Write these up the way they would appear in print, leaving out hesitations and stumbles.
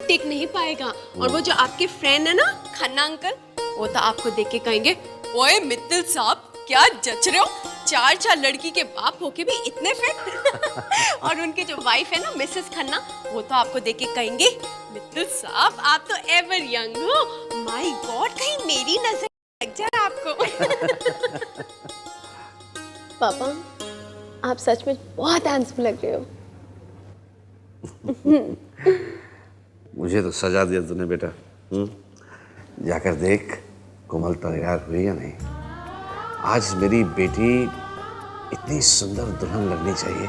टिक नहीं पाएगा। और वो जो आपके फ्रेंड है ना खन्ना अंकल, वो तो आपको देख के कहेंगे, ओए मित्तल साहब क्या जच रहे हो, 4 लड़की के बाप होके भी इतने फिट। और उनकी जो वाइफ है ना मिसेस खन्ना, वो तो आपको देख के कहेंगे, मित्तल साहब आप तो एवर यंग हो, माय गॉड कहीं मेरी नजर लग जाए आपको। पापा आप सच में बहुत हैंडसम लग रहे हो। मुझे तो सजा दिया तूने बेटा। जाकर देख कोमल तैयार हुई या नहीं। आज मेरी बेटी इतनी सुंदर दुल्हन लगनी चाहिए,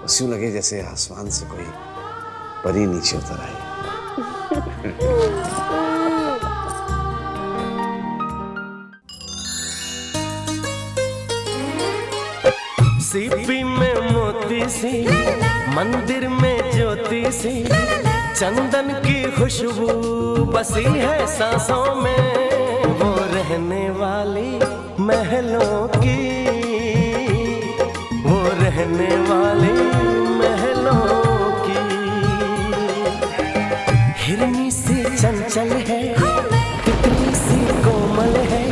बस यूं लगे जैसे आसमान से कोई परी नीचे उतर आई। सीपी में मोती सी, मंदिर में ज्योति सी, चंदन की खुशबू बसी है सांसों में, वो रहने वाली महलों की, वो रहने वाली महलों की। हिरनी सी चंचल है, तितली सी कोमल है,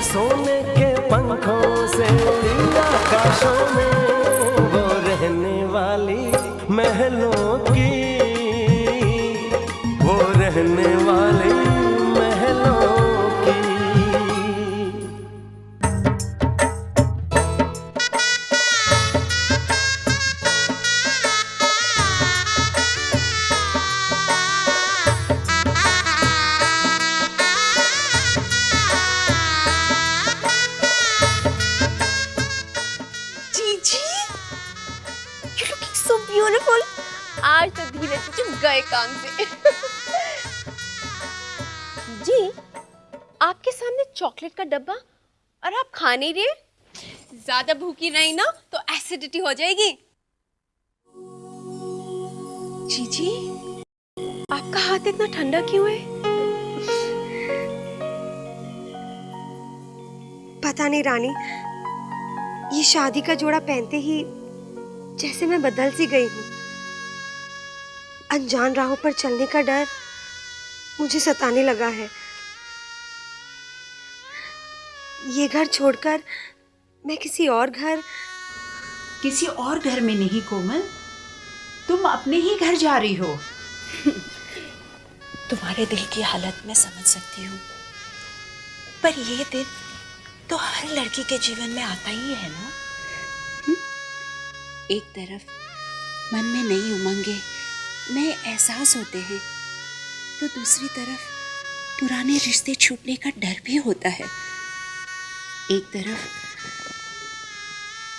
सोने के पंखों से उड़ी आकाशों में, वो रहने वाली महलों की, वो रहने वाली महलों की। ब्यूटीफुल। आज तो धीरज जी गए काम से। जी आपके सामने चॉकलेट का डब्बा और आप खा नहीं रहे? ज्यादा भूखी रही ना तो एसिडिटी हो जाएगी। जी आपका हाथ इतना ठंडा क्यों है? पता नहीं रानी, ये शादी का जोड़ा पहनते ही जैसे मैं बदल सी गई हूँ। अनजान राहों पर चलने का डर मुझे सताने लगा है। ये घर छोड़कर मैं किसी और घर में नहीं कोमल, तुम अपने ही घर जा रही हो। तुम्हारे दिल की हालत मैं समझ सकती हूँ, पर ये दिन तो हर लड़की के जीवन में आता ही है ना। एक तरफ मन में नई उमंगे, नए एहसास होते हैं, तो दूसरी तरफ पुराने रिश्ते छूटने का डर भी होता है। एक तरफ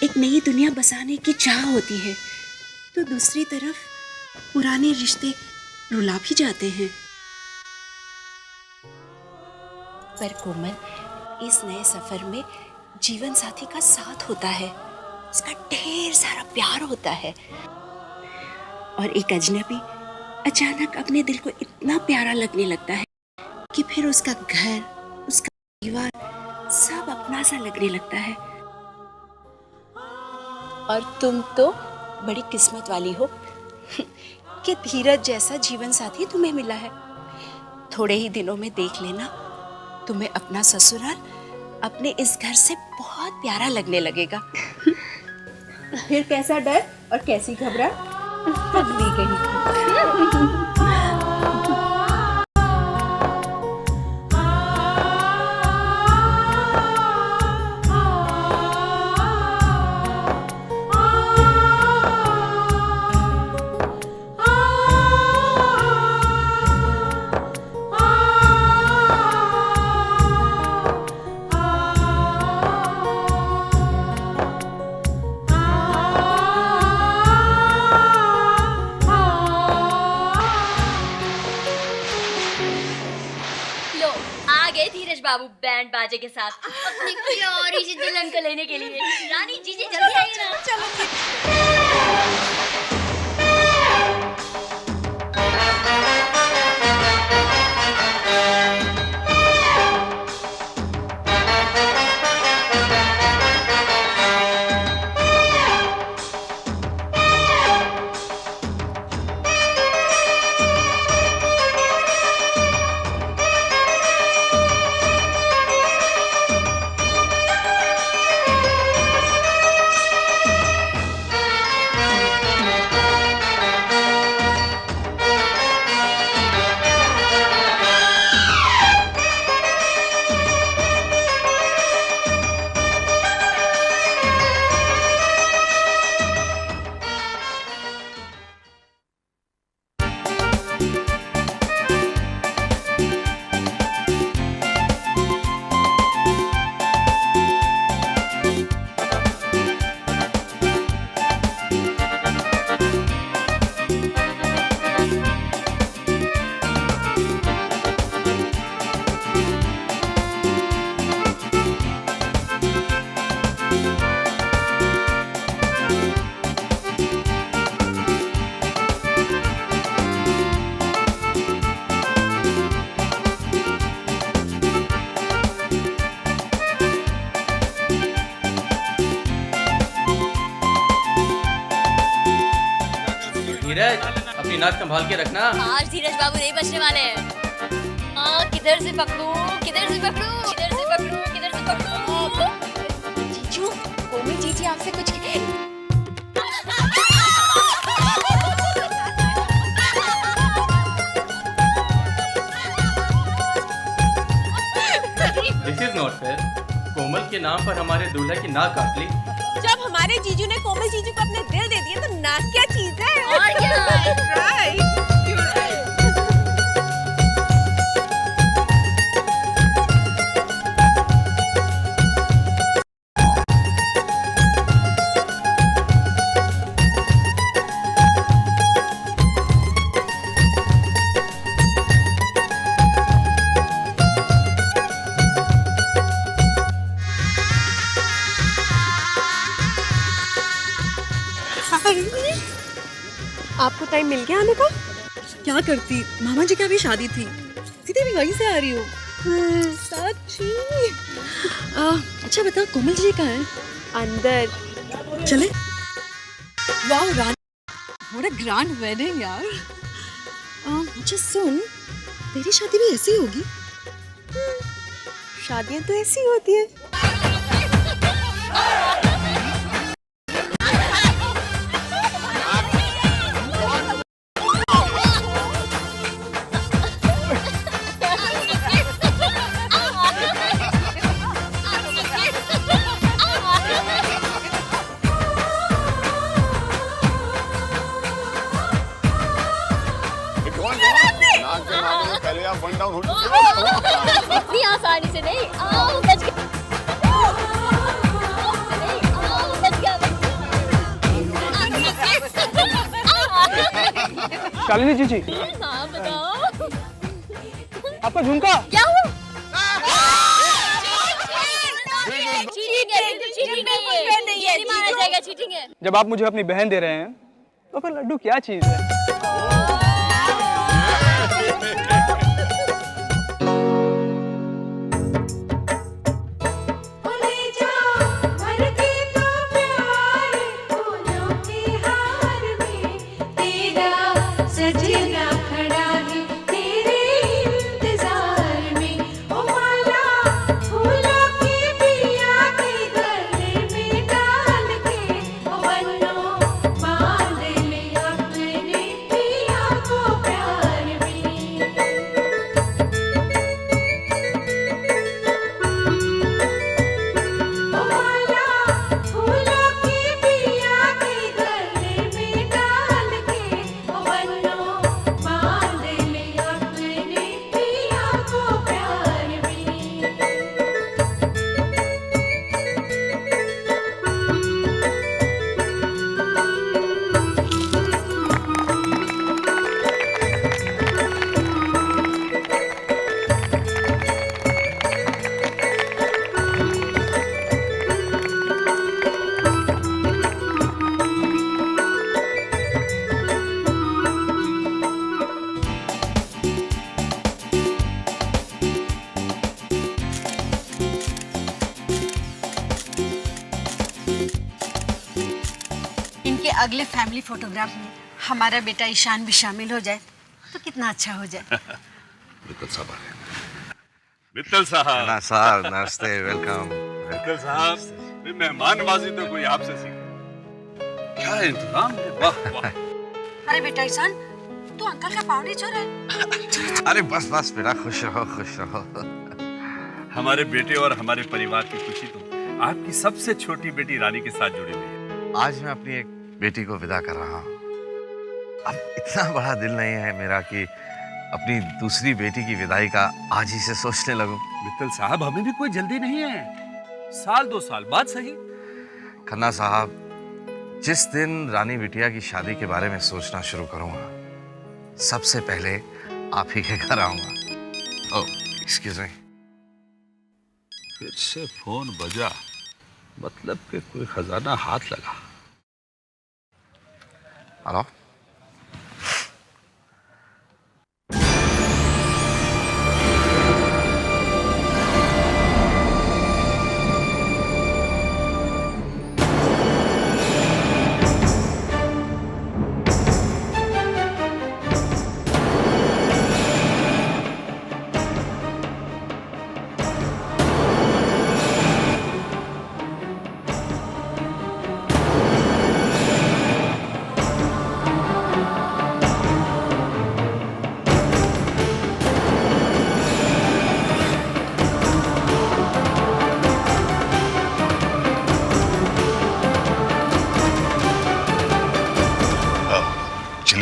एक नई दुनिया बसाने की चाह होती है, तो दूसरी तरफ पुराने रिश्ते रुला भी जाते हैं। पर कोमल, इस नए सफर में जीवन साथी का साथ होता है, उसका ढेर सारा प्यार होता है, और एक अजनबी अचानक अपने दिल को इतना प्यारा लगने लगता है कि फिर उसका घर, उसका परिवार सब अपना सा लगने लगता है। और तुम तो बड़ी किस्मत वाली हो कि धीरज जैसा जीवन साथी तुम्हें मिला है। थोड़े ही दिनों में देख लेना, तुम्हें अपना ससुराल अपने इस घर से बहुत प्यारा लगने लगेगा। फिर कैसा डर और कैसी घबराहट, पगली गई। बाबू बैंड बाजे के साथ अपनी प्यारी सी दुल्हन को लेने के लिए। रानी जीजी जल्दी आइए ना। चलो नाक संभाल के रखना। आज धीरज बाबू नहीं बचने वाले हैं। किधर से पकड़ूं, किधर से पकड़ूं, किधर से पकड़ूं, किधर से पकड़ूं? जीजू, कोमल जीजी आपसे कुछ दिस इज नॉट फेयर। कोमल के नाम पर हमारे दूल्हा की नाक काट ली। जब हमारे जीजू ने कोमल जीजू को अपने दिल दे दिए तो नाक क्या चीज है? और क्या? राइट। आपको टाइम मिल गया आने का? क्या करती, मामा जी की अभी शादी थी, सीधे भी वहीं से आ रही हूँ। सच्ची? अच्छा बताओ कोमल जी कहाँ है? अंदर। चले? वाह रानी, व्हाट अ ग्रैंड वेडिंग यार। अच्छा सुन, तेरी शादी भी ऐसी होगी? शादियां तो ऐसी होती है। पहले आप वन डाउन हो चुके इतनी आसानी से नहीं। आओ बच गया। शालिनी जीजी, हाँ बताओ। आपका झुमका क्या हुआ? चीटिंग है, चीटिंग है, ये नहीं माना जाएगा, चीटिंग है। जब आप मुझे अपनी बहन दे रहे हैं तो फिर लड्डू क्या चीज है? अगले फैमिली फोटोग्राफ में हमारा बेटा ईशान भी शामिल हो जाए तो कितना अच्छा हो जाए। मित्तल साहब, मित्तल साहब। ना साहब, नमस्ते, वेलकम। मित्तल साहब, मेहमान नवाजी तो कोई आपसे सीखे। क्या इंतजाम है, वाह वाह। अरे बेटा ईशान, तू अंकल का पाँव नहीं छू रहा है? अरे बस बस बेटा, खुश रहो खुश रहो। हमारे बेटे और हमारे परिवार की खुशी तो आपकी सबसे छोटी बेटी रानी के साथ जुड़ी हुई है। आज मैं अपनी एक बेटी को विदा कर रहा हूँ। अब इतना बड़ा दिल नहीं है मेरा कि अपनी दूसरी बेटी की विदाई का आज ही से सोचने लगूं। मित्तल साहब, हमें भी कोई जल्दी नहीं है, साल 2 साल बाद सही। खन्ना साहब, जिस दिन रानी बिटिया की शादी के बारे में सोचना शुरू करूंगा, सबसे पहले आप ही के घर आऊंगा। ओह, एक्सक्यूज मी। फिर से फोन बजा, मतलब कि कोई खजाना हाथ लगा। हेलो,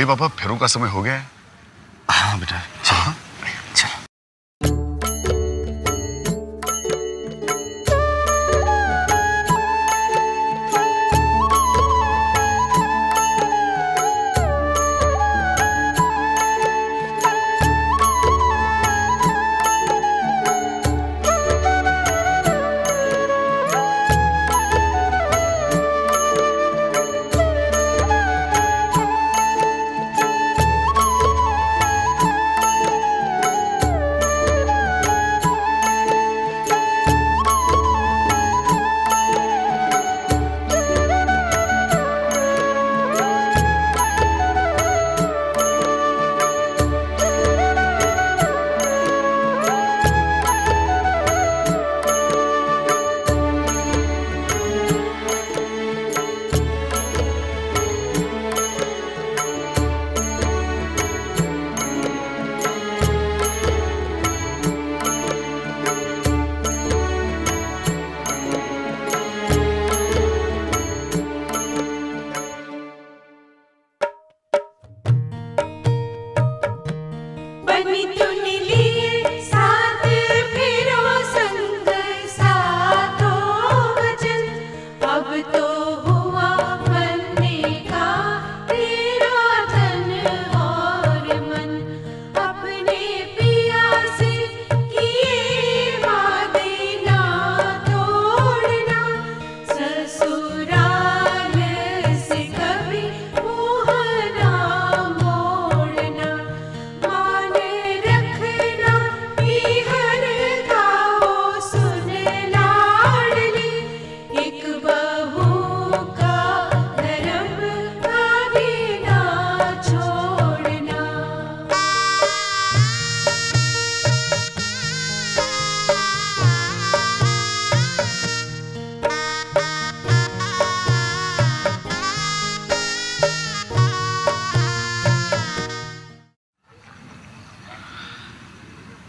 पापा, फेरों का समय हो गया है। हाँ बेटा, चलो चलो।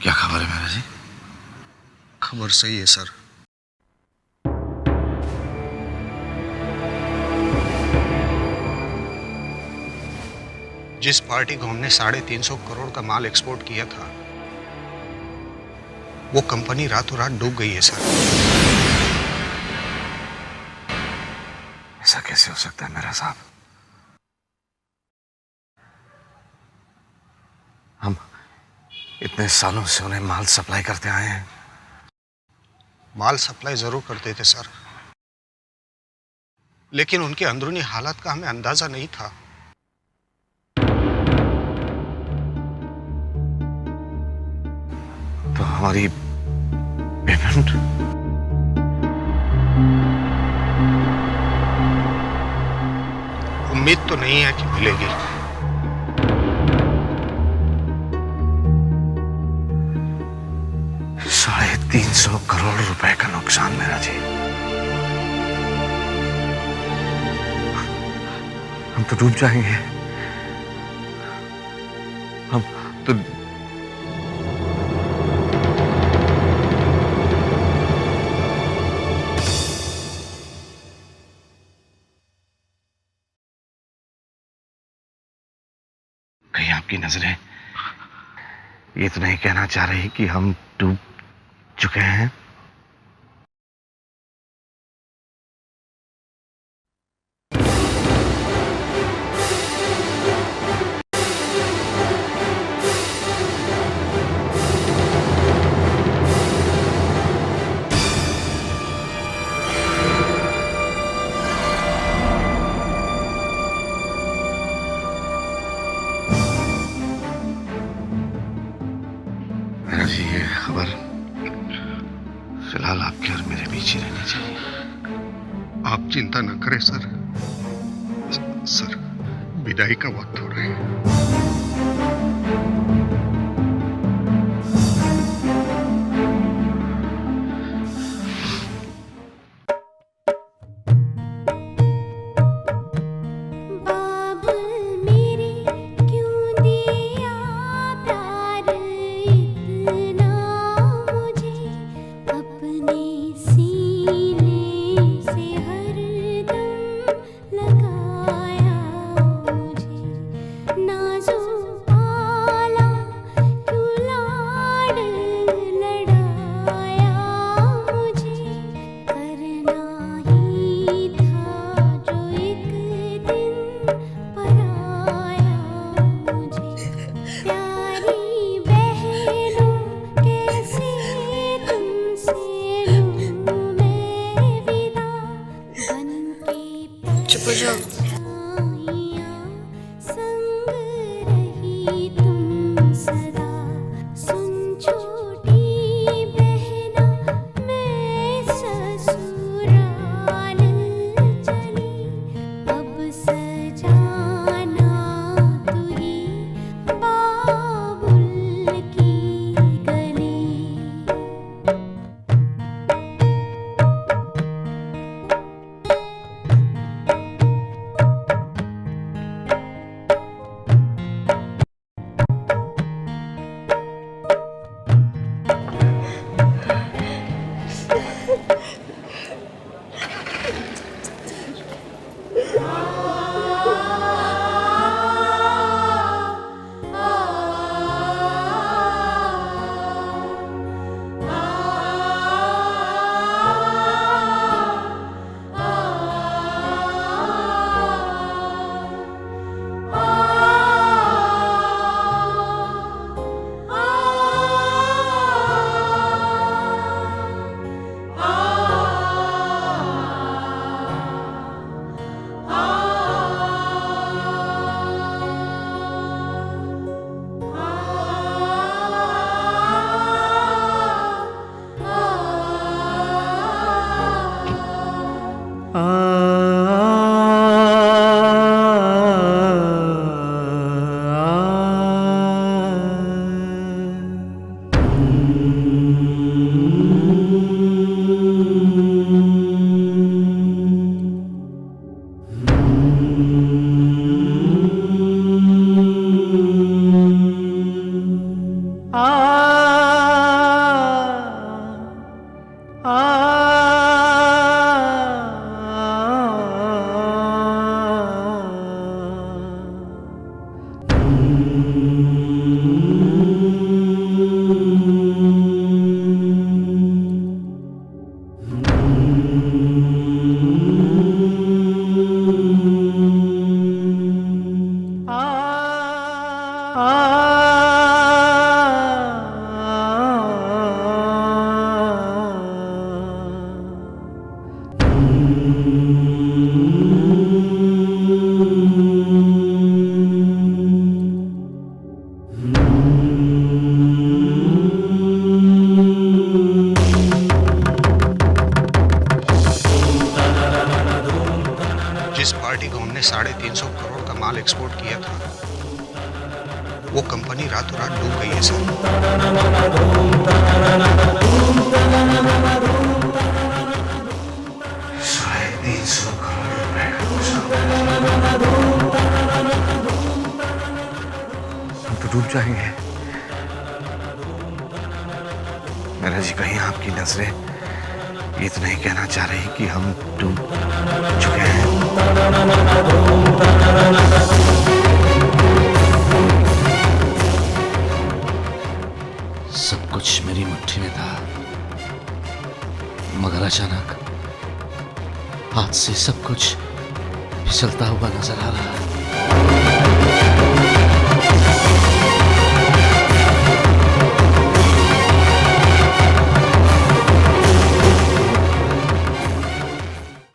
क्या खबर है मेरा जी? खबर सही है सर। जिस पार्टी को हमने 350 करोड़ का माल एक्सपोर्ट किया था, वो कंपनी रातों रात डूब गई है सर। ऐसा कैसे हो सकता है मेरा साहब? हम इतने सालों से उन्हें माल सप्लाई करते आए हैं। माल सप्लाई जरूर करते थे सर, लेकिन उनके अंदरूनी हालात का हमें अंदाजा नहीं था। तो हमारी पेमेंट? उम्मीद तो नहीं है कि मिलेगी। 350 करोड़ रुपए का नुकसान मेरा जी। हम तो डूब जाएंगे। हम तो कहीं आपकी नजरें ये तो नहीं कहना चाह रही कि हम डूब चुके हैं? मेरा जी ये खबर फिलहाल आपके और मेरे बीच ही रहनी चाहिए। आप चिंता न करें सर। सर, विदाई का वक्त हो रहा है। ना जिस पार्टी को हमने 350 करोड़ का माल एक्सपोर्ट किया था, वो कंपनी रातों रात डूब गई है सर। हम तो डूब जाएंगे। मेरा जी, कहीं आपकी नजरें ये तो नहीं कहना चाह रही कि हम डूब चुके हैं? सब कुछ मेरी मुट्ठी में था, मगर अचानक हाथ से सब कुछ फिसलता हुआ नजर आ रहा है।